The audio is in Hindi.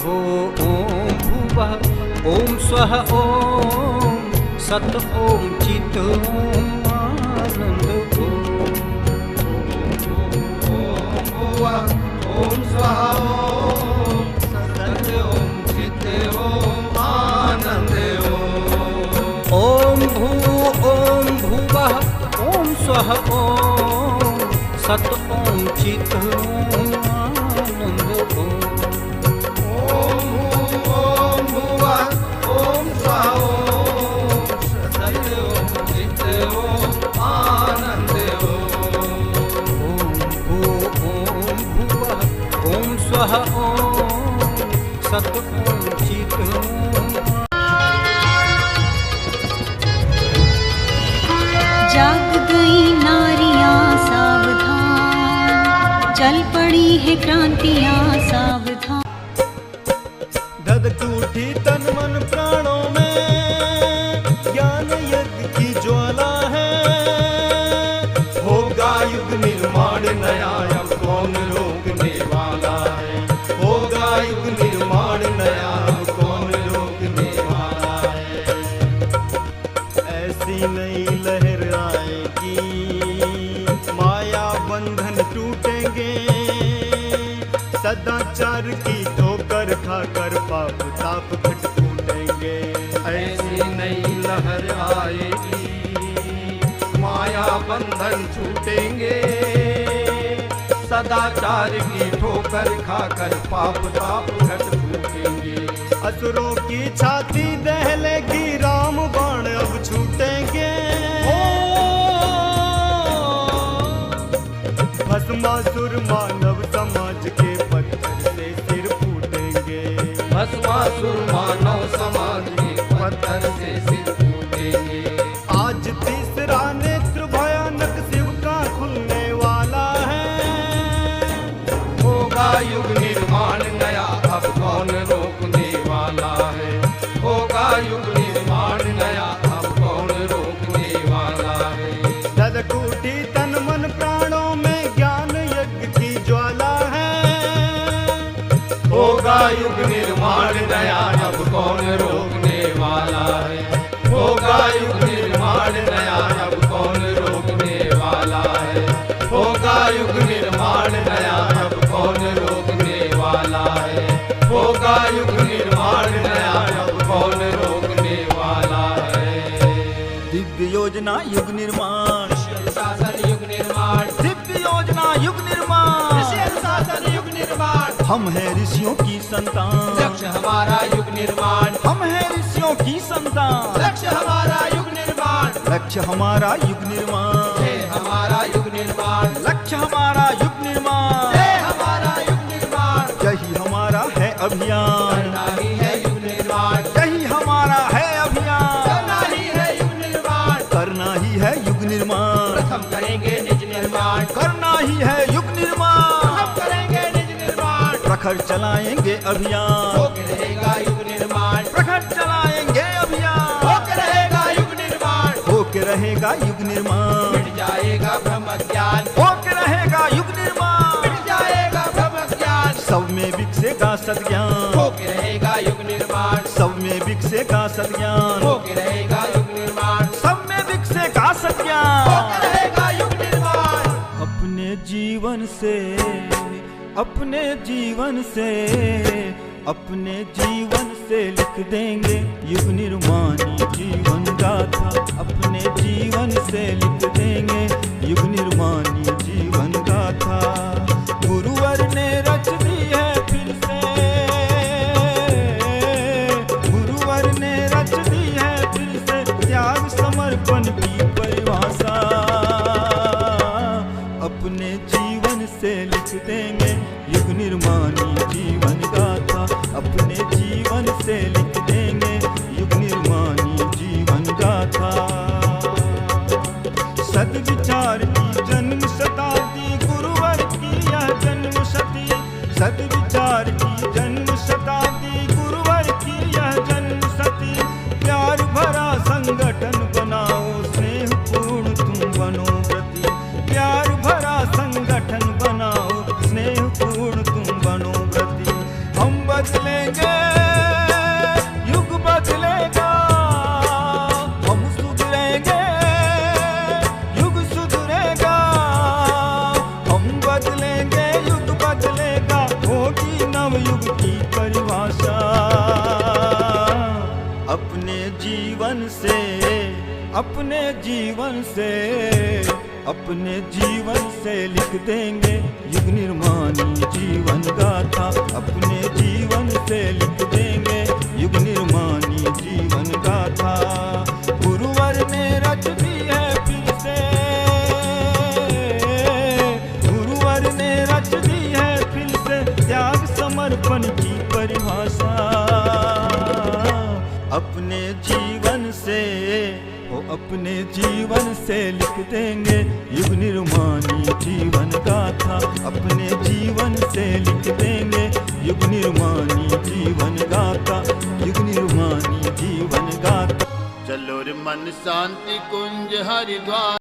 भो ॐ भुवः ॐ स्वः ॐ सत् ॐ चित् ॐ आनन्द ॐ स्वः सत् ॐ चित् ॐ आनन्द ॐ भुवः ॐ स्वः ॐ सत् ॐ चित् ॐ आनन्द स्वः ॐ सत् ॐ चित् जाग गई नारियां सावधान, चल पड़ी है क्रांतियां सावधान। धधक उठी तन मन प्राणों में, ज्ञान यज्ञ की ज्वाला है। होगा युग निर्माण नया, अब कौन रोकने वाला है। होगा युग निर्माण नया, अब कौन रोकने वाला है। ऐसी नई लहर आएगी, माया बंधन टूटेंगे। सदाचार की ठोकर खाकर पाप ताप घट फूटेंगे। ऐसी नई लहर आएगी, माया बंधन छूटेंगे। सदाचार की ठोकर खाकर पाप ताप घट फूटेंगे। असुरों की छाती दहलेगी, राम बाण अब छूटेंगे। भस्मासुर मानव समाज के पत्थर से सिर फूटेंगे। भस्मासुर मानव समाज के पत्थर से सिर फूटेंगे। आज तीसरा नेत्र भयानक शिव का खुलने वाला है। होगा युग निर्माण नया, अब कौन रोकने वाला है। होगा युग निर्माण नया, अब कौन रोकने वाला है। धधक उठी तन मन प्राणों में, ज्ञान यज्ञ की ज्वाला है। होगा युग निर्माण नया, अब कौन रोकने वाला है। होगा युग निर्माण नया, अब कौन रोकने वाला है। होगा युग निर्माण नया, अब कौन रोकने वाला है। होगा युग निर्माण नया, अब कौन रोकने वाला है। दिव्य योजना युग निर्माण, शासन युग निर्माण, दिव्य योजना युग निर्माण। शासन युग निर्माण। हम हैं ऋषियों की संतान, लक्ष्य हमारा युग निर्माण। हम हैं ऋषियों की संतान, लक्ष्य हमारा युग निर्माण। लक्ष्य हमारा युग निर्माण। है हमारा युग निर्माण। लक्ष्य हमारा युग निर्माण। है हमारा युग निर्माण। यही हमारा है अभियान, करना ही है युग निर्माण। यही हमारा है अभियान। करना ही है युग निर्माण। करना ही है युग निर्माण। प्रथम करेंगे निज निर्माण। करना ही है युग निर्माण। प्रथम करेंगे निज निर्माण। प्रखर चलाएंगे अभियान, होके रहेगा युग निर्माण। प्रखर चलाएंगे अभियान। होके रहेगा युग निर्माण। होके रहेगा युग निर्माण। मिट जाएगा भ्रम ज्ञान। होके रहेगा युग निर्माण। मिट जाएगा भ्रम ज्ञान। सब में विकसेगा सद्ज्ञान। होके रहेगा युग निर्माण। सब में विकसेगा सद्ज्ञान। होके रहेगा युग निर्माण। सब में विकसेगा सद्ज्ञान। होके रहेगा युग निर्माण। अपने जीवन से, अपने जीवन से, अपने जीवन से लिख देंगे युग निर्माणी जीवन गाथा। अपने जीवन से लिख देंगे युग निर्माणी जीवन गाथा। गुरुवर ने रच दी है फिर से, गुरुवर ने रच दी है फिर से त्याग समर्पण की परिभाषा। अपने जीवन से लिख देंगे युग निर्माणी जीवन गाथा। अपने जीवन से लिख देंगे युग निर्माणी जीवन गाथा। सद्विचार की जन्म शताब्दी गुरुवर की बदलेंगे, युग बदलेगा, हम सुधरेंगे, युग सुधरेगा, हम बदलेंगे, युग बदलेगा, होगी नवयुग की परिभाषा। अपने जीवन से, अपने जीवन से, अपने जीवन से लिख देंगे युग निर्माणी जीवन गाथा। अपने जीवन से लिख देंगे युग निर्माणी जीवन गाथा। गुरुवर ने रच दी है फिर से, गुरुवर ने रच दी है फिर से त्याग समर्पण की परिभाषा। अपने जीवन से, वो अपने जीवन से लिख देंगे युग निर्माणी जीवन गाथा। अपने जीवन से लिख देंगे युग निर्माणी जीवन गाथा, युग निर्माणी जीवन गाथा। चलो रे मन शांति कुंज हरिद्वार।